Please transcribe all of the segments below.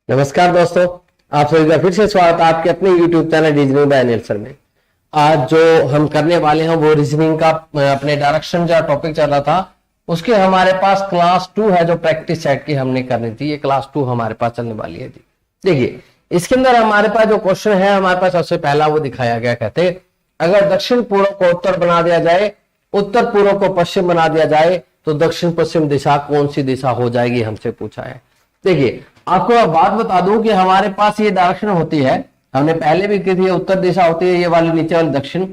नमस्कार दोस्तों, आप सभी का फिर से स्वागत है आपके अपने YouTube channel reasoning bye Anil sir में। आज जो हम करने वाले हैं वो रीजनिंग का अपने डायरेक्शन जो टॉपिक चल रहा था उसके हमारे पास क्लास 2 है जो प्रैक्टिस सेट की हमने करनी थी। ये क्लास 2 हमारे पास चलने वाली है जी। देखिए इसके अंदर हमारे पास जो क्वेश्चन है हमारे पास सबसे पहला वो दिखाया गया, कहते अगर दक्षिण पूर्व को उत्तर बना दिया जाए, उत्तर पूर्व को पश्चिम बना दिया जाए तो दक्षिण पश्चिम दिशा कौन सी दिशा हो जाएगी, हमसे पूछा है। देखिए आपको एक बात बता दूं कि हमारे पास ये डायरेक्शन होती है, हमने पहले भी की थी, उत्तर दिशा होती है ये वाली नीचे वाली दक्षिण,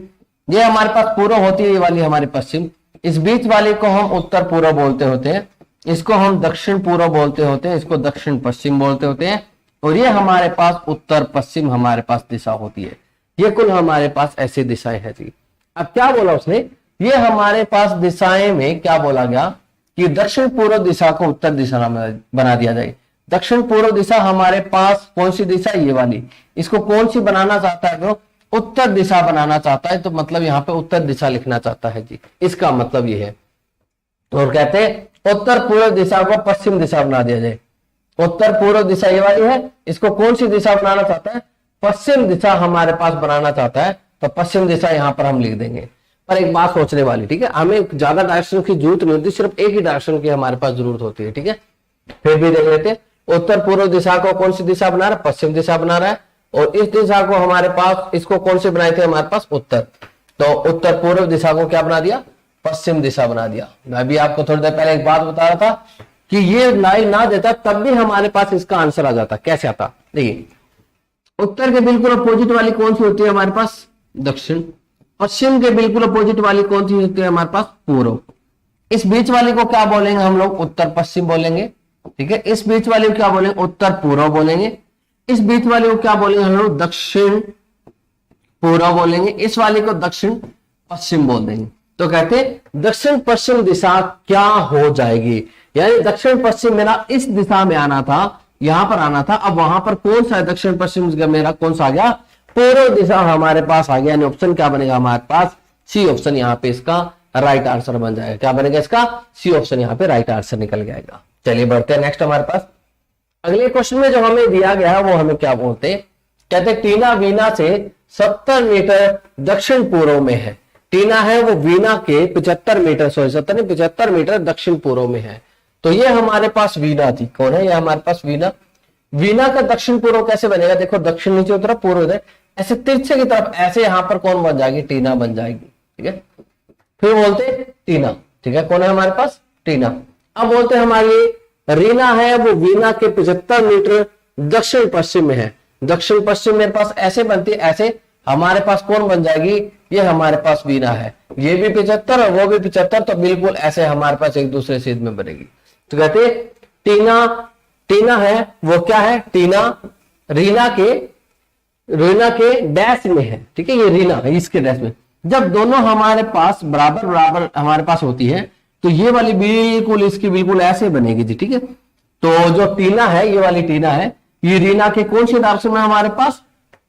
ये हमारे पास पूर्व होती है ये वाली हमारी पश्चिम, इस बीच वाले को हम उत्तर पूर्व बोलते होते हैं, इसको हम दक्षिण पूर्व बोलते होते हैं, इसको दक्षिण पश्चिम बोलते होते हैं, और ये हमारे पास उत्तर पश्चिम हमारे पास दिशा होती है। ये कुल हमारे पास ऐसी दिशाएं हैं जी। अब क्या बोला उसने, ये हमारे पास दिशाएं में क्या बोला गया कि दक्षिण पूर्व दिशा को उत्तर दिशा बना दिया जाए। दक्षिण पूर्व दिशा हमारे पास कौन सी दिशा, ये वाली, इसको कौन सी बनाना चाहता है तो उत्तर दिशा बनाना चाहता है, तो मतलब यहाँ पे उत्तर दिशा लिखना चाहता है जी, इसका मतलब ये है। और कहते हैं उत्तर पूर्व दिशा को पश्चिम दिशा बना दिया जाए। उत्तर पूर्व दिशा ये वाली है, इसको कौन सी दिशा बनाना चाहता है, पश्चिम दिशा हमारे पास बनाना चाहता है, तो पश्चिम दिशा यहाँ पर हम लिख देंगे। पर एक बात सोचने वाली, ठीक है, हमें ज्यादा डायरेक्शन की जरूरत नहीं होती, सिर्फ एक ही डायरेक्शन की हमारे पास जरूरत होती है, ठीक है। फिर भी देख लेते, उत्तर पूर्व दिशा को कौन सी दिशा बना रहा है, पश्चिम दिशा बना रहा है, और इस दिशा को हमारे पास, इसको कौन से बनाए थे हमारे पास, उत्तर, तो उत्तर पूर्व दिशा को क्या बना दिया, पश्चिम दिशा बना दिया। मैं भी आपको थोड़ी देर पहले एक बात बता रहा था कि ये लाइन ना देता तब भी हमारे पास इसका आंसर आ जाता। कैसे आता, देखिए उत्तर के बिल्कुल अपोजिट वाली कौन सी होती है हमारे पास, दक्षिण, पश्चिम के बिल्कुल अपोजिट वाली कौन सी होती है हमारे पास, पूर्व, इस बीच वाली को क्या बोलेंगे हम लोग, उत्तर पश्चिम बोलेंगे, ठीक है। इस बीच वाले को क्या बोलेंगे, उत्तर पूर्व बोलेंगे, इस बीच वाले को क्या बोलेंगे हम लोग, दक्षिण पूर्व बोलेंगे, इस वाले को दक्षिण पश्चिम बोल देंगे। तो कहते हैं दक्षिण पश्चिम दिशा क्या हो जाएगी, यानी दक्षिण पश्चिम मेरा इस दिशा में आना था, यहां पर आना था, अब वहां पर कौन सा है दक्षिण पश्चिम मेरा कौन सा आ गया, पूर्व दिशा हमारे पास आ गया, यानी ऑप्शन क्या बनेगा हमारे पास, सी ऑप्शन यहाँ पे इसका राइट आंसर बन जाएगा। क्या बनेगा इसका, सी ऑप्शन यहाँ पे राइट आंसर निकल जाएगा। चलिए बढ़ते हैं नेक्स्ट हमारे पास अगले क्वेश्चन में जो हमें दिया गया है वो हमें क्या बोलते हैं, कहते टीना वीना से 70 मीटर दक्षिण पूर्व में है। टीना है वो वीना के 75 मीटर, 75 मीटर दक्षिण पूर्व में है। तो ये हमारे पास वीना थी, कौन है ये हमारे पास वीना। वीना का दक्षिण पूर्व कैसे बनेगा, देखो दक्षिण नीचे तरफ पूर्व इधर, ऐसे तिरछे की तरफ, ऐसे यहां पर कौन बन जाएगी, टीना बन जाएगी, ठीक है। फिर बोलते टीना, ठीक है, कौन है हमारे पास, टीना। अब बोलते हैं हमारी रीना है वो वीना के 75 मीटर दक्षिण पश्चिम में है। दक्षिण पश्चिम मेरे पास ऐसे बनती है, ऐसे हमारे पास कौन बन जाएगी, ये हमारे पास वीना है, ये भी 75 और वो भी 75, तो बिल्कुल ऐसे हमारे पास एक दूसरे सीध में बनेगी। तो कहते टीना, टीना है वो क्या है, टीना रीना के डैश में है, ठीक है, ये रीना है इसके डैश में। जब दोनों हमारे पास बराबर बराबर हमारे पास होती है तो ये वाली बिल्कुल इसकी बिल्कुल ऐसे बनेगी जी, ठीक है। तो जो टीना है, ये वाली टीना है, ये रीना के कौन से डायरेक्शन में हमारे पास,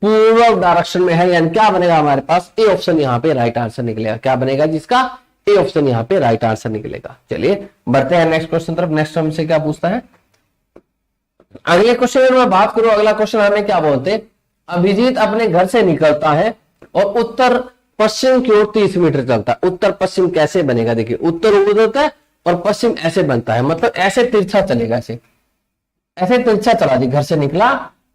पूर्व डायरेक्शन में है, यानी क्या बनेगा हमारे पास, ए ऑप्शन यहाँ पे राइट आंसर निकलेगा। क्या बनेगा जिसका, ए ऑप्शन यहाँ पे राइट आंसर निकलेगा। चलिए बढ़ते हैं नेक्स्ट क्वेश्चन तरफ। नेक्स्ट हमसे क्या पूछता है, अगले क्वेश्चन में मैं बात करूं, अगला क्वेश्चन हमें क्या बोलते हैं, अभिजीत अपने घर से निकलता है और उत्तर पश्चिम की ओर 30 मीटर चलता है। उत्तर पश्चिम कैसे बनेगा, देखिए उत्तर उधर होता है और पश्चिम ऐसे बनता है, मतलब ऐसे तिरछा चलेगा, ऐसे तिरछा चला जी, घर से निकला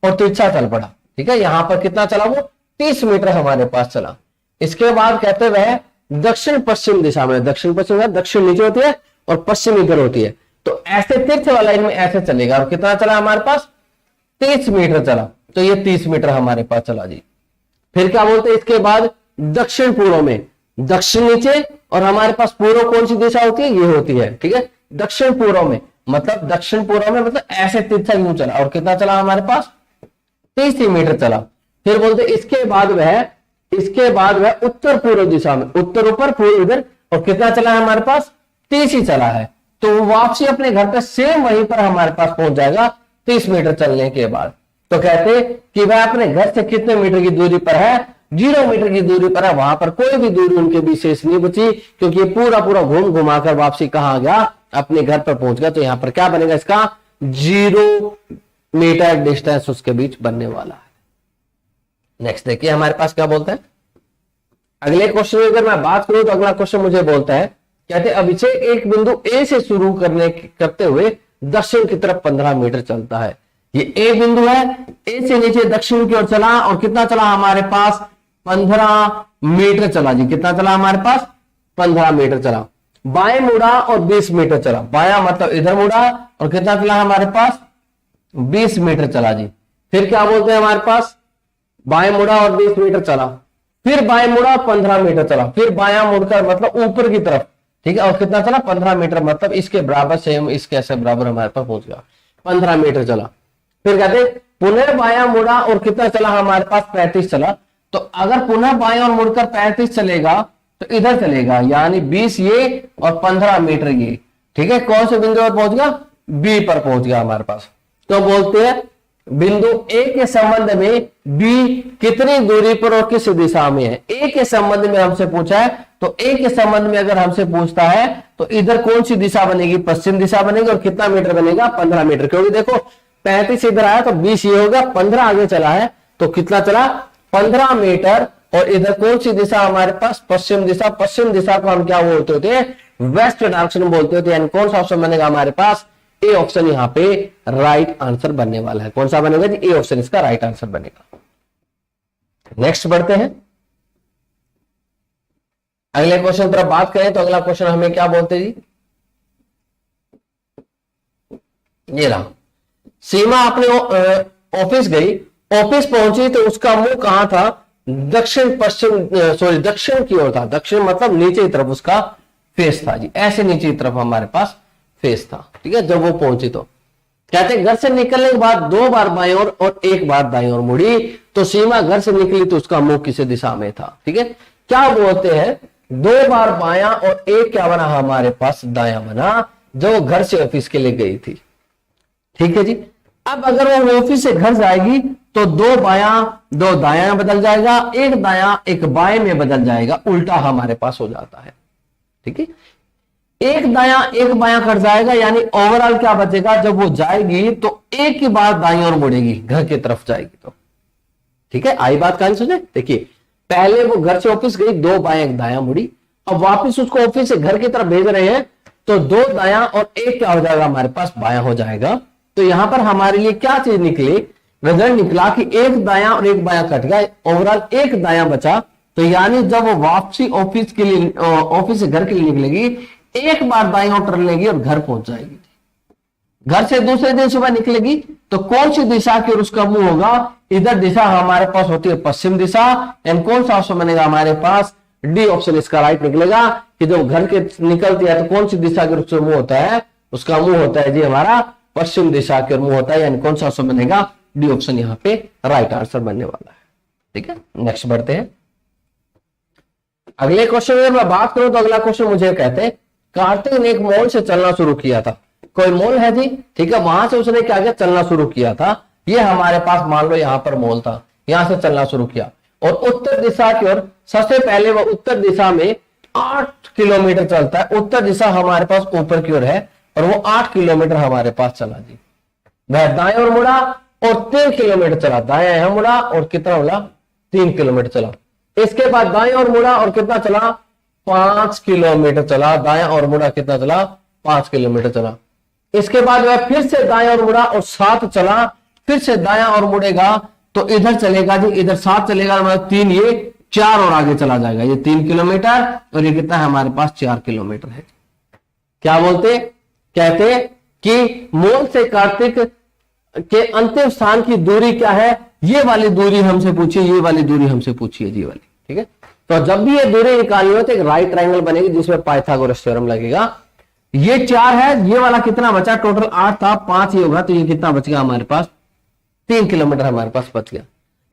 और तिरछा चल पड़ा, ठीक है। यहां पर कितना चला वो, 30 मीटर हमारे पास चला। इसके बाद कहते हुए दक्षिण पश्चिम दिशा में, दक्षिण पश्चिम, दक्षिण नीचे होती है और पश्चिम इधर होती है, तो ऐसे तिरछे वाला इनमें ऐसे चलेगा, और कितना चला हमारे पास, 30 मीटर चला, तो ये 30 मीटर हमारे पास चला जी। फिर क्या बोलते हैं, इसके बाद दक्षिण पूर्व में, दक्षिण नीचे और हमारे पास पूर्व कौन सी दिशा होती है, ये होती है, ठीक है। दक्षिण पूर्व में मतलब दक्षिण पूर्व में मतलब ऐसे तिरछा यूं चला, और कितना चला हमारे पास, 30 मीटर चला। फिर बोलते इसके बाद वह उत्तर पूर्व दिशा में, उत्तर ऊपर पूर्व इधर, और कितना चला है हमारे पास, 30 ही चला है। तो वापसी अपने घर पे सेम वहीं पर हमारे पास पहुंच जाएगा 30 मीटर चलने के बाद। तो कहते कि वह अपने घर से कितने मीटर की दूरी पर है, 0 मीटर की दूरी पर है, वहां पर कोई भी दूरी उनके बीच शेष नहीं बची, क्योंकि ये पूरा पूरा घूम घुमाकर वापसी कहां गया, अपने घर पर पहुंच गया। तो यहां पर क्या बनेगा इसका, 0 मीटर डिस्टेंस उसके बीच बनने वाला है। नेक्स्ट देखिए हमारे पास क्या बोलता है। अगले क्वेश्चन में अगर मैं बात करूं तो अगला क्वेश्चन मुझे बोलता है, कहते अभिषेक एक बिंदु ए से शुरू करते हुए दक्षिण की तरफ 15 मीटर चलता है। ये ए बिंदु है, ए से नीचे दक्षिण की ओर चला और कितना चला हमारे पास 15 मीटर चला जी। कितना चला हमारे पास 15 मीटर चला। बाएं मुड़ा और 20 मीटर चला। बायां मतलब इधर मुड़ा और कितना चला हमारे पास 20 मीटर चला जी। फिर क्या बोलते हैं हमारे पास, बाएं मुड़ा और 20 मीटर चला, फिर बाएं मुड़ा 15 मीटर चला, फिर बायां मुड़कर मतलब ऊपर की तरफ, ठीक है, और कितना चला 15 मीटर, मतलब इसके बराबर सेम इसके ऐसे बराबर हमारे पास पहुंच गया 15 मीटर चला। फिर कहते पुनः बायां मुड़ा और कितना चला हमारे पास 35 चला। तो अगर पुनः बाएं और मुड़कर 35 चलेगा तो इधर चलेगा, यानी 20 ये और 15 मीटर ये, ठीक है। कौन से बिंदु पर पहुंच गया, बी पर पहुंच गया हमारे पास। तो बोलते हैं बिंदु ए के संबंध में बी कितनी दूरी पर और किस दिशा में है। ए के संबंध में हमसे पूछा है, तो ए के संबंध में अगर हमसे पूछता है तो इधर कौन सी दिशा बनेगी, पश्चिम दिशा बनेगी, और कितना मीटर बनेगा 15 मीटर। क्योंकि देखो 35 इधर आया तो 20 ये हो गया, 15 आगे चला है तो कितना चला 15 मीटर। और इधर कौन सी दिशा हमारे पास, पश्चिम दिशा। पश्चिम दिशा को हम क्या बोलते होते हैं, वेस्ट डायरेक्शन बोलते होते हैं। यानी कौन सा ऑप्शन बनेगा हमारे पास, ए ऑप्शन यहाँ पे राइट आंसर बनने वाला है। कौन सा बनेगा जी, ए ऑप्शन इसका राइट आंसर बनेगा। नेक्स्ट बढ़ते हैं अगले क्वेश्चन पर बात करें तो अगला क्वेश्चन हमें क्या बोलते हैं जी, ये रहा। सीमा अपने ऑफिस गई, ऑफिस पहुंची तो उसका मुंह कहां था, दक्षिण पश्चिम दक्षिण की ओर था। दक्षिण मतलब नीचे की तरफ उसका फेस था जी, ऐसे नीचे की तरफ हमारे पास फेस था, ठीक है। जब वो पहुंची तो कहते घर से निकलने के बाद 2 बार बाएं ओर और 1 बार दाएं ओर मुड़ी, तो सीमा घर से निकली तो उसका मुंह किस दिशा में था, ठीक है। क्या बोलते हैं, 2 बार बायां और 1 क्या बना हमारे पास दायां बना, जो घर से ऑफिस के लिए गई थी, ठीक है जी। अब अगर वो ऑफिस से घर जाएगी तो 2 बायां 2 दायां बदल जाएगा, 1 दायां 1 बाएं में बदल जाएगा, उल्टा हमारे पास हो जाता है, ठीक है। 1 दायां 1 बायां कट जाएगा, यानी ओवरऑल क्या बचेगा, जब वो जाएगी तो 1 ही बार दाईं ओर मुड़ेगी, घर की तरफ जाएगी तो, ठीक है। आई बात कहानी सुने। देखिए पहले वो घर से ऑफिस गई, 2 बायां 1 दायां मुड़ी, अब वापस उसको ऑफिस से घर की तरफ भेज रहे हैं तो 2 दायां और 1 क्या हो जाएगा हमारे पास बायां हो जाएगा। तो यहां पर हमारे लिए क्या चीज निकली, रिजल्ट निकला कि 1 दायां और 1 बायां कट गया, ओवरऑल 1 दायां बचा। तो यानी जब वो वापसी ऑफिस के लिए ऑफिस से घर के लिए निकलेगी, 1 बार दाईं ओर टर्न लेगी और घर पहुंच जाएगी। घर से दूसरे दिन सुबह निकलेगी तो कौन सी दिशा की ओर उसका मुंह होगा, इधर दिशा हमारे पास होती है पश्चिम दिशा। एंड कौन सा ऑप्शन बनेगा हमारे पास, डी ऑप्शन इसका राइट निकलेगा कि जब घर के निकलती है तो कौन सी दिशा के उसका मुंह होता है, उसका मुंह होता है जी हमारा पश्चिम दिशा के ओर मुंह होता है। यानी कौन सा ऑप्शन बनेगा, डी ऑप्शन यहाँ पे राइट आंसर बनने वाला है, ठीक है। नेक्स्ट बढ़ते हैं अगले क्वेश्चन में। मैं बात करूं तो अगला क्वेश्चन मुझे कहते हैं कार्तिक ने एक मॉल से चलना शुरू किया था। कोई मॉल है जी, ठीक है, वहां से उसने क्या किया, चलना शुरू किया था। ये हमारे पास मान लो यहां पर मॉल था, यहां से चलना शुरू किया और उत्तर दिशा की ओर सबसे पहले वह उत्तर दिशा में 8 किलोमीटर चलता है। उत्तर दिशा हमारे पास ऊपर की ओर है और वो 8 किलोमीटर हमारे पास चला जी। वह दाएं ओर मुड़ा और 3 किलोमीटर चला, दाएं यहां मुड़ा और कितना बोला 3 किलोमीटर चला। इसके बाद दाएं ओर मुड़ा और कितना चला 5 किलोमीटर चला, दाएं और मुड़ा कितना चला 5 किलोमीटर चला। इसके बाद वह फिर से दाएं और मुड़ा और 7 चला, फिर से दाएं और मुड़ेगा तो इधर चलेगा जी, इधर 7 चलेगा मतलब 3, ये 4 और आगे चला जाएगा, ये 3 किलोमीटर और ये कितना है हमारे पास 4 किलोमीटर है। क्या बोलते, कहते कि मूल से कार्तिक के अंतिम स्थान की दूरी क्या है, ये वाली दूरी हमसे पूछी, ये वाली दूरी हमसे पूछी है जी वाली, ठीक है। तो जब भी ये दूरी निकालनी हो तो एक राइट ट्रायंगल बनेगी जिसमें पाइथागोरस थ्योरम लगेगा। ये 4 है, ये वाला कितना बचा, टोटल 8 था, 5 ही होगा तो ये कितना बच गया हमारे पास 3 किलोमीटर हमारे पास बच गया।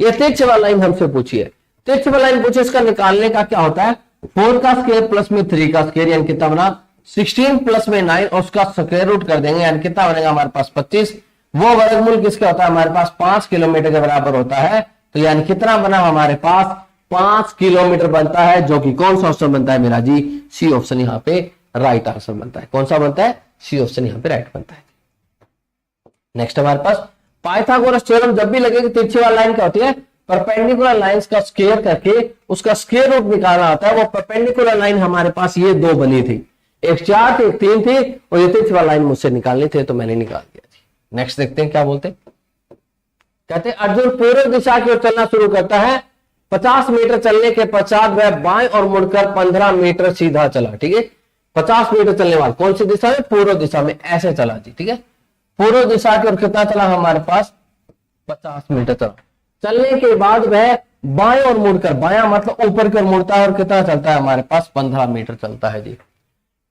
ये तिरछे वाला लाइन हमसे पूछी है, तिरछे वाला लाइन पूछे, इसका निकालने का क्या होता है, 4 का स्क्वायर प्लस में 3 का स्क्वायर यानी कितना बना 16 प्लस में 9 और उसका स्क्वायर रूट कर देंगे यानी कितना बनेगा हमारे पास 25। वो वर्गमूल किसका होता है हमारे पास 5 किलोमीटर के बराबर होता है। तो यानी कितना बना हमारे पास 5 किलोमीटर बनता है, जो कि कौन सा ऑप्शन बनता है मेरा जी, सी ऑप्शन यहाँ पे राइट आंसर बनता है। कौन सा बनता है, सी ऑप्शन यहाँ पे राइट बनता है। नेक्स्ट हमारे पास पाइथागोरस थ्योरम जब भी लगेगी तिरछी वाली लाइन क्या होती है, परपेंडिकुलर लाइंस का स्क्वायर करके उसका स्क्वायर रूट निकालना आता है। वो परपेंडिकुलर लाइन हमारे पास ये दो बनी थी, एक 4 थी एक 3 थी, और ये तिरछी वाली लाइन मुझसे निकालनी थी तो मैंने निकाल दिया थी। नेक्स्ट देखते हैं क्या बोलते हैं। कहते हैं अर्जुन पूर्व दिशा की ओर चलना शुरू करता है, 50 मीटर चलने के पश्चात वह बाएं और मुड़कर 15 मीटर सीधा चला। ठीक है, 50 मीटर चलने वाला कौन सी दिशा में, पूर्व दिशा में, ऐसे चला जी। ठीक है, पूर्व दिशा की ओर कितना चला हमारे पास, 50 मीटर चला। चलने के बाद वह बाएं और मुड़कर, बायां मतलब ऊपर की ओर मुड़ता है और कितना चलता है हमारे पास, 15 मीटर चलता है जी।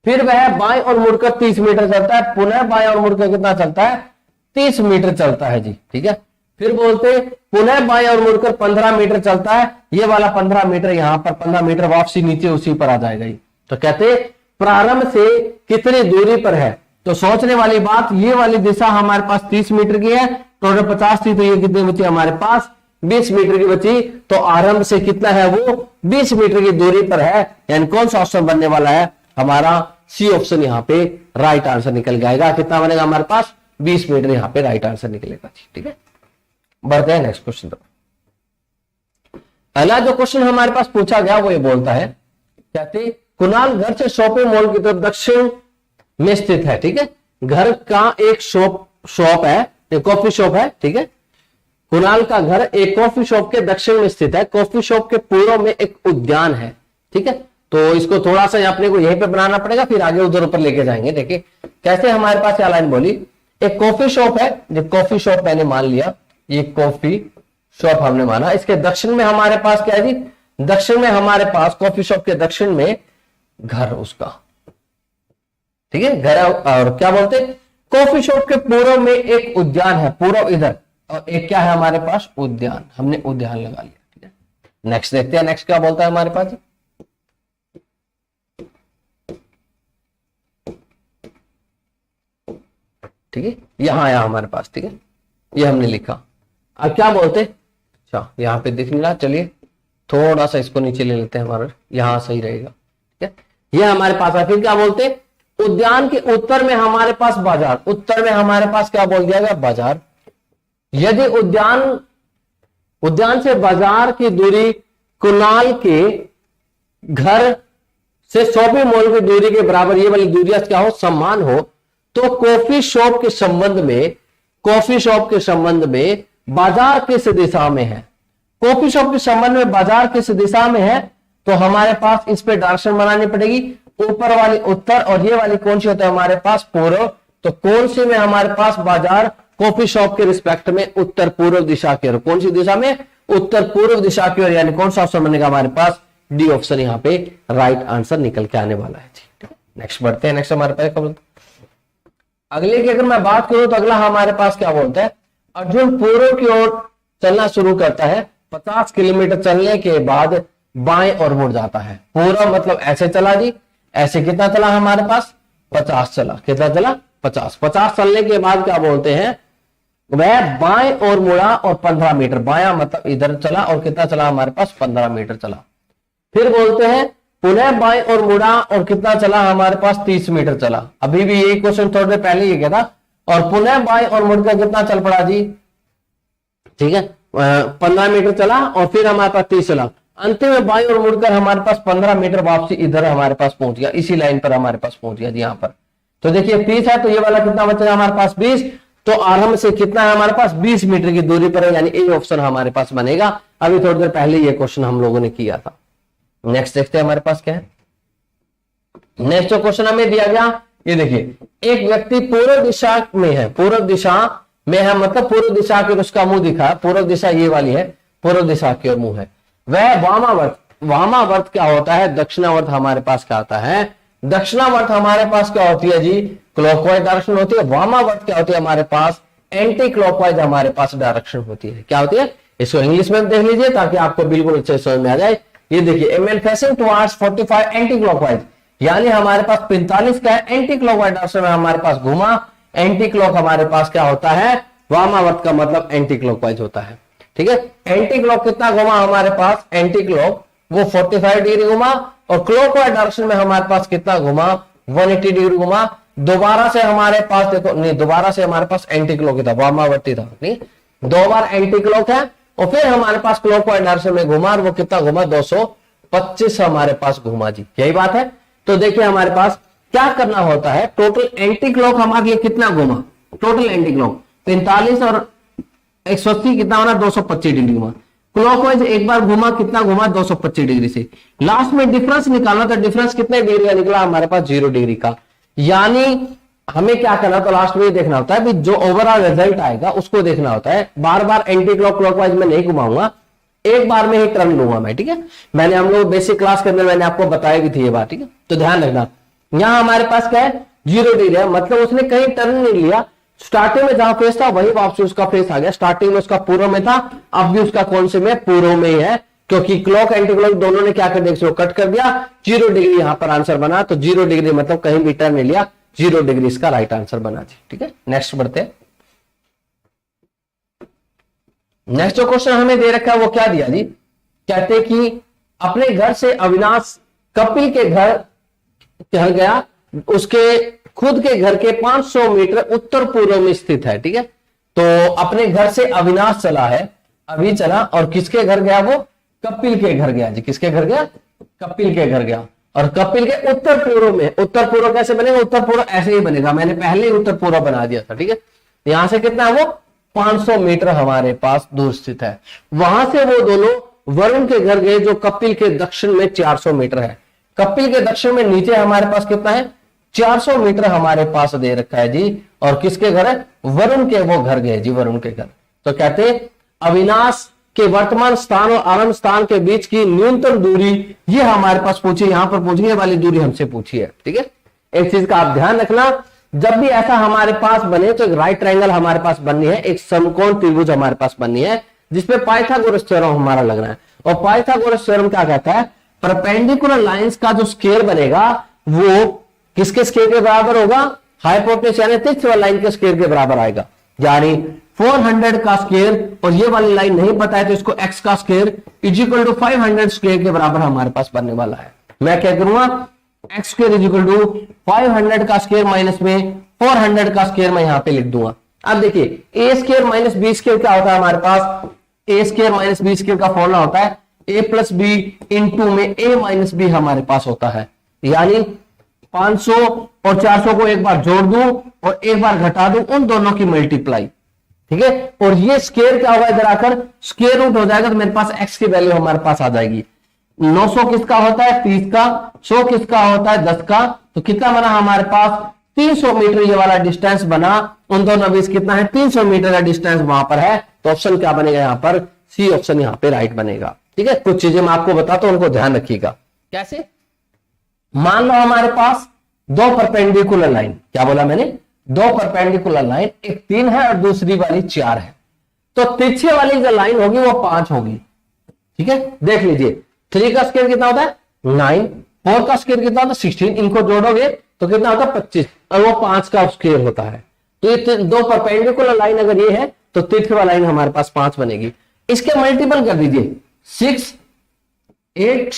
फिर वह बाएं और मुड़कर 30 मीटर चलता है, पुनः बाएं और मुड़कर कितना चलता है, 30 मीटर चलता है जी। ठीक है, फिर बोलते पुनः बाएं और मुड़कर 15 मीटर चलता है, ये वाला 15 मीटर यहाँ पर 15 मीटर वापसी नीचे उसी पर आ जाएगा। तो कहते प्रारंभ से कितनी दूरी पर है, तो सोचने वाली बात, ये वाली दिशा हमारे पास 30 मीटर की है, टोटल 50 थी, तो ये कितनी बची हमारे पास, 20 मीटर की बची। तो आरंभ से कितना है वो 20 मीटर की दूरी पर है, यानी कौन सा ऑप्शन बनने वाला है हमारा, सी ऑप्शन यहाँ पे राइट आंसर निकल जाएगा। कितना बनेगा हमारे पास, 20 मीटर यहाँ पे राइट आंसर निकलेगा। ठीक है, बढ़ते हैं नेक्स्ट क्वेश्चन पर। पहला जो क्वेश्चन हमारे पास पूछा गया वो ये बोलता है, कहते कुणाल घर से शॉपिंग मॉल की तरफ दक्षिण में स्थित है। ठीक है, घर का एक शॉप है, एक कॉफी शॉप है। ठीक है, कुणाल का घर एक कॉफी शॉप के दक्षिण में स्थित है, कॉफी शॉप के पूर्व में एक उद्यान है। ठीक है, तो इसको थोड़ा सा अपने को यहीं पे बनाना पड़ेगा, फिर आगे उधर ऊपर लेके जाएंगे। देखिए कैसे हमारे पास क्या लाइन बोली, एक कॉफी शॉप है, जो कॉफी शॉप मैंने मान लिया, ये कॉफी शॉप हमने माना, इसके दक्षिण में हमारे पास क्या है जी, दक्षिण में हमारे पास कॉफी शॉप के दक्षिण में घर उसका। ठीक है, घर, और क्या बोलते कॉफी शॉप के पूर्व में एक उद्यान है, पूर्व इधर, और एक क्या है हमारे पास, उद्यान, हमने उद्यान लगा लिया। ठीक है, नेक्स्ट देखते हैं, नेक्स्ट क्या बोलता है हमारे पास। ठीक है, यहां आया हमारे पास। ठीक है, ये हमने लिखा। अब क्या बोलते, अच्छा यहाँ पे दिख नहीं रहा, चलिए थोड़ा सा इसको नीचे ले लेते हैं, हमारा यहां सही रहेगा। ठीक है, ये हमारे पास है। फिर क्या बोलते, उद्यान के उत्तर में हमारे पास बाजार, उत्तर में हमारे पास क्या बोल दिया गया, बाजार। यदि उद्यान से बाजार की दूरी कुणाल के घर से शॉपिंग मॉल की दूरी के बराबर, ये वाली दूरियां क्या हो, समान हो, तो कॉफी शॉप के संबंध में, कॉफी शॉप के संबंध में बाजार किस दिशा में है, कॉफी शॉप के संबंध में बाजार किस दिशा में है, तो हमारे पास इस पे डायरेक्शन बनानी पड़ेगी, ऊपर वाली उत्तर और ये वाली कौन सी होता है हमारे पास, पूर्व। तो कौन सी में हमारे पास बाजार कॉफी शॉप के रिस्पेक्ट में उत्तर पूर्व दिशा की ओर, कौन सी दिशा में, उत्तर पूर्व दिशा की ओर, यानी कौन सा ऑप्शन बनेगा हमारे पास, डी ऑप्शन यहाँ पे राइट आंसर निकल के आने वाला है। ठीक है, नेक्स्ट बढ़ते हैं। नेक्स्ट हमारे पास अगले की अगर मैं बात करूं तो अगला हमारे पास क्या बोलता है, अर्जुन पूर्व की ओर चलना शुरू करता है, 50 किलोमीटर चलने के बाद बाएं और मुड़ जाता है। पूर्व मतलब ऐसे चला जी, ऐसे कितना चला हमारे पास, 50 चला, कितना चला, 50 चलने के बाद क्या बोलते हैं, वह बाएं और मुड़ा और 15 मीटर, बाया मतलब इधर चला और कितना चला हमारे पास, 15 मीटर चला। फिर बोलते हैं पुनः बाएं और मुड़ा और कितना चला हमारे पास, 30 मीटर चला। अभी भी यही क्वेश्चन थोड़ी देर पहले ये क्या था, और पुनः बाएं और मुड़कर कितना चल पड़ा जी, ठीक है, 15 मीटर चला और फिर हमारे पास 30 चला, अंतिम में बाएं और मुड़कर हमारे पास 15 मीटर वापसी इधर हमारे पास पहुंच गया, इसी लाइन पर हमारे पास पहुंच गया जी यहाँ पर। तो देखिए 30 है, तो ये वाला कितना बचेगा हमारे पास, 20। तो आरंभ से कितना है हमारे पास, 20 मीटर की दूरी पर है, यानी ए ऑप्शन हमारे पास बनेगा। अभी थोड़ी देर पहले ये क्वेश्चन हम लोगों ने किया था। नेक्स्ट देखते हैं हमारे पास क्या है। नेक्स्ट जो क्वेश्चन हमें दिया गया, ये देखिए एक व्यक्ति पूर्व दिशा में है, पूर्व दिशा में है मतलब पूर्व दिशा की ओर उसका मुंह दिखा, पूर्व दिशा ये वाली है, पूर्व दिशा की ओर मुंह है। वह वामावर्त, वामावर्त क्या होता है, दक्षिणावर्त हमारे पास क्या होता है, दक्षिणावर्त हमारे पास क्या होती है जी, क्लॉकवाइज डायरेक्शन होती है। वामावर्त क्या होती है हमारे पास, एंटी क्लॉकवाइज हमारे पास डायरेक्शन होती है। क्या होती है, इसको इंग्लिश में देख लीजिए ताकि आपको बिल्कुल अच्छे समझ में आ जाए। ये देखिए a man facing towards 45 anti clockwise, यानी हमारे पास 45 का एंटी क्लॉकवाइज डायरेक्शन में हमारे पास घुमा। एंटी क्लॉक हमारे पास क्या होता है, वामावर्त का मतलब एंटी क्लॉकवाइज होता है। ठीक है, एंटी क्लॉक कितना घुमा हमारे पास, एंटी क्लॉक वो 45 डिग्री घुमा, और क्लॉकवाइज डायरेक्शन में हमारे पास कितना घुमा, 180 डिग्री घुमा। दोबारा से हमारे पास देखो, नहीं दोबारा से हमारे पास एंटी क्लॉक था, वामावर्ती था, नहीं 2 बार एंटी क्लॉक है, और फिर हमारे पास क्लॉकवाइज डायरेक्शन में घुमा, और वो कितना घुमा 225 हमारे पास घुमा जी, यही बात है। तो देखिए हमारे पास क्या करना होता है, टोटल एंटी क्लॉक हमारे लिए कितना घुमा, टोटल एंटी क्लॉक 45 और 180 कितना होना 225 डिग्री घुमा, क्लॉकवाइज एक बार घुमा कितना घुमा 225 डिग्री से, लास्ट में डिफरेंस निकालना, तो डिफरेंस कितने डिग्री का निकला हमारे पास 0 डिग्री का। यानी हमें क्या करना, तो लास्ट में ये देखना होता है भी जो ओवरऑल रिजल्ट आएगा उसको देखना होता है, बार बार एंटी क्लॉक क्लॉकवाइज में नहीं घुमाऊंगा, एक बार में ही टर्न लूंगा मैं, ठीक है। मैंने हम लोग बेसिक क्लास के अंदर मैंने आपको बताई भी थी ये बात, ठीक है, तो ध्यान रखना। यहां हमारे पास क्या है 0 डिग्री है, मतलब उसने कहीं टर्न नहीं लिया, स्टार्टिंग में जहां फेस था वही वापस उसका फेस आ गया, स्टार्टिंग में उसका पूर्व में था, अब भी उसका कौन से में पूर्व में ही है, क्योंकि क्लॉक एंटी क्लॉक दोनों ने क्या कर दिया, कट कर दिया, 0 डिग्री यहां पर आंसर बना, तो 0 डिग्री मतलब कहीं भी टर्न नहीं लिया, 0 डिग्री इसका राइट आंसर बना जी, ठीक है। नेक्स्ट बढ़ते हैं। नेक्स्ट जो क्वेश्चन हमें दे रखा है वो क्या दिया जी, कहते हैं कि अपने घर से अविनाश कपिल के घर गया, उसके खुद के घर के 500 मीटर उत्तर पूर्व में स्थित है, ठीक है। तो अपने घर से अविनाश चला है, अभी चला, और किसके घर गया, वो कपिल के घर गया जी, किसके घर गया, कपिल के घर गया, और कपिल के उत्तर पूर्व में, उत्तर पूर्व कैसे बनेगा, उत्तर पूर्व ऐसे ही बनेगा, मैंने पहले ही उत्तर पूर्व बना दिया था, ठीक है। यहां से कितना है वो 500 मीटर हमारे पास दूर स्थित है, वहां से वो दोनों वरुण के घर गए जो कपिल के दक्षिण में 400 मीटर है, कपिल के दक्षिण में नीचे हमारे पास कितना है 400 मीटर हमारे पास दे रखा है जी, और किसके घर है, वरुण के वो घर गए जी, वरुण के घर। तो कहते अविनाश के वर्तमान स्थान और आरंभ स्थान के बीच की न्यूनतम दूरी, ये हमारे पास पूछी, यहां पर पूछी, ये वाली दूरी हमसे पूछी है, ठीक है। एक चीज का आप ध्यान रखना, जब भी ऐसा हमारे पास बने तो एक राइट ट्रायंगल हमारे पास बननी है, एक समकोण त्रिभुज हमारे पास बननी है, जिसपे पाइथागोरस थ्योरम हमारा लगना है। और पाइथागोरस थ्योरम क्या कहता है, परपेंडिकुलर लाइंस का जो स्क्वायर बनेगा वो किसके स्क्वायर के बराबर होगा, हाइपोटेनस यानी तिरछी वाली लाइन के स्क्वायर के बराबर आएगा, यानी 400 का स्क्वायर, और ये वाली लाइन नहीं पता है तो इसको x का square is equal to 500 square के बराबर हमारे पास बनने वाला है। मैं क्या करूंगा, x square is equal to 500 का स्क्वायर माइनस में 400 का स्क्वायर मैं यहां पे लिख दूंगा। अब देखिए ए स्क्वायर माइनस बी स्क्वायर क्या होता है हमारे पास, ए स्क्वायर माइनस बी स्क्वायर का फॉर्मूला होता है a प्लस बी इंटू में a माइनस बी हमारे पास होता है, यानी 500 और 400 को एक बार जोड़ दूं और एक बार घटा दूं, उन दोनों की मल्टीप्लाई, ठीक है। और ये स्क्वायर क्या होगा, इधर आकर स्क्वायर रूट हो जाएगा, तो मेरे पास x की वैल्यू हमारे पास आ जाएगी। 900 किसका होता है 30 का, 100 किसका होता है 10 का, तो कितना बना हमारे पास 300 मीटर ये वाला डिस्टेंस बना, उन दोनों बीच कितना है 300 मीटर का डिस्टेंस वहां पर है, तो ऑप्शन क्या बनेगा यहां पर, सी ऑप्शन यहां पे राइट बनेगा, ठीक है। कुछ चीजें मैं आपको बताता हूं, उनको ध्यान रखिएगा। कैसे, मान लो हमारे पास 2 परपेंडिकुलर लाइन, क्या बोला मैंने, 2 परपेंडिकुलर लाइन, एक 3 है और दूसरी वाली 4 है, तो तिरछे वाली जो लाइन होगी वो 5 होगी, ठीक है। देख लीजिए 3 का स्क्वायर कितना होता है 9, 4 का स्क्वायर कितना होता है 16, इनको जोड़ोगे तो कितना होता है 25, और वो 5 का स्क्वायर होता है। तो ये 2 परपेंडिकुलर लाइन अगर ये है तो तिरछे वाली लाइन हमारे पास 5 बनेगी। इसके मल्टीपल कर दीजिए 6, 8,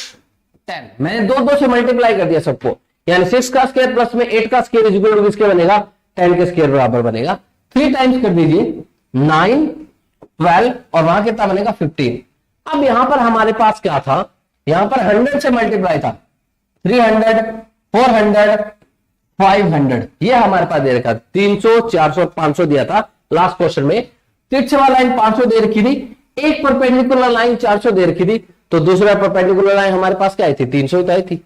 10, मैंने 2 से मल्टीप्लाई कर दिया सबको, यानी 6 का स्क्वायर प्लस में 8 का स्क्वायर इक्वल टू किसके बनेगा 10 के स्क्वायर बराबर बनेगा। 3 टाइम्स कर दीजिए 9, 12 और वहां कितना बनेगा 15। अब यहां पर हमारे पास क्या था, यहां पर 100 से मल्टीप्लाई था, 300, 400, 500, ये हमारे पास दे रखा 300, 400, 500 दिया था लास्ट क्वेश्चन में। तिरछे वाला लाइन 500 दे रखी थी, एक परपेंडिकुलर लाइन 400 दे रखी थी, तो दूसरा परपेंडिकुलर लाइन हमारे पास क्या आई थी 300 आई थी।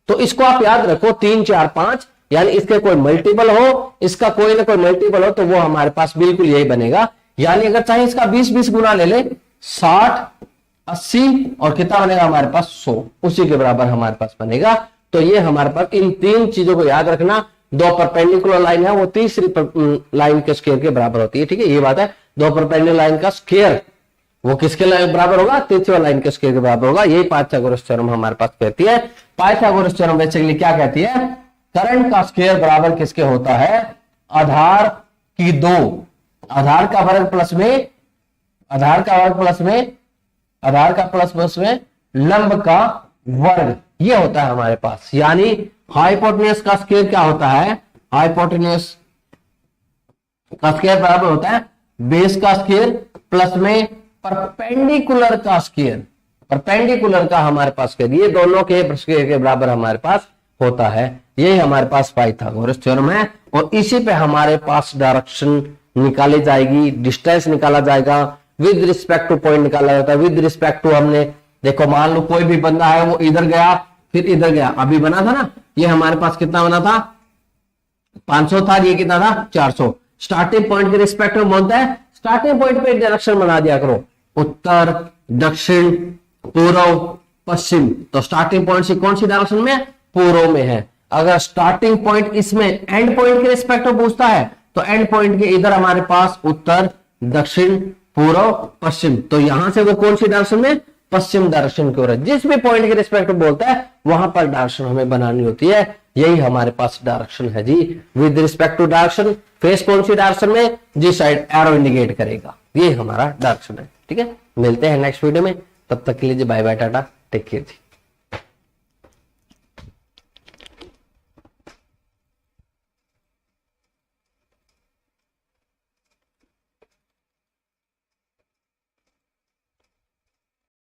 तो इसको आप याद रखो 3, 4, 5, यानी इसके कोई मल्टीपल हो, इसका कोई ना कोई मल्टीपल हो, तो वो हमारे पास बिल्कुल यही बनेगा। यानी अगर चाहे इसका 20 गुना ले ले 60, 80 और कितना बनेगा हमारे पास 100, उसी के बराबर हमारे पास बनेगा। तो ये हमारे पास इन 3 चीजों को याद रखना, 2 परपेंडिकुलर लाइन है वो तीसरी लाइन के स्क्वायर के बराबर होती है, ठीक है। ये बात है, 2 परपेंडिकुलर लाइन का स्क्वायर वो किसके बराबर होगा, तिरछे वाली लाइन के स्क्वायर के बराबर होगा। यही पाइथागोरस थ्योरम हमारे पास कहती है। पाइथागोरस थ्योरम बेसिकली क्या कहती है, करंट का स्क्वायर बराबर किसके होता है, आधार की 2, आधार का वर्ग प्लस में, आधार का वर्ग प्लस में, आधार का प्लस में लंब का वर्ग, ये होता है हमारे पास। यानी हाइपोटेन्यूज का स्क्वायर क्या होता है, हाइपोटेन्यूस का स्क्वायर बराबर होता है बेस का स्क्वायर प्लस में परपेंडिकुलर का स्क्वायर, परपेंडिकुलर का हमारे पास स्क्वायर, ये दोनों के स्क्वायर के बराबर हमारे पास होता है। यही हमारे पास पाइथागोरस थ्योरम है और इसी पे हमारे पास डायरेक्शन निकाली जाएगी, डिस्टेंस निकाला जाएगा, विद रिस्पेक्ट टू पॉइंट निकाला जाता है। विद रिस्पेक्ट टू हमने देखो मान लो कोई भी बंदा है वो इधर गया फिर इधर गया, अभी बना था ना ये हमारे पास कितना बना था 500 था, ये कितना था 400। स्टार्टिंग पॉइंट के रिस्पेक्ट में बोलता है स्टार्टिंग पॉइंट पे डायरेक्शन बना दिया करो, उत्तर दक्षिण पूर्व पश्चिम। तो स्टार्टिंग पॉइंट से कौन सी डायरेक्शन में, पूर्व में है। अगर स्टार्टिंग पॉइंट इसमें एंड पॉइंट के रिस्पेक्ट में पूछता है तो एंड पॉइंट के इधर हमारे पास उत्तर दक्षिण पूर्व पश्चिम, तो यहां से वो कौन सी डायरेक्शन में, पश्चिम डायरेक्शन की ओर है। जिस भी पॉइंट के रिस्पेक्ट में बोलता है वहां पर डायरेक्शन हमें बनानी होती है। यही हमारे पास डायरेक्शन है जी। With respect to direction, face कौन सी डायरेक्शन में, जिस साइड एरो इंडिकेट करेगा, ये हमारा डायरेक्शन है। ठीक है, मिलते हैं नेक्स्ट वीडियो में, तब तक के लिए bye bye tata, take care जी।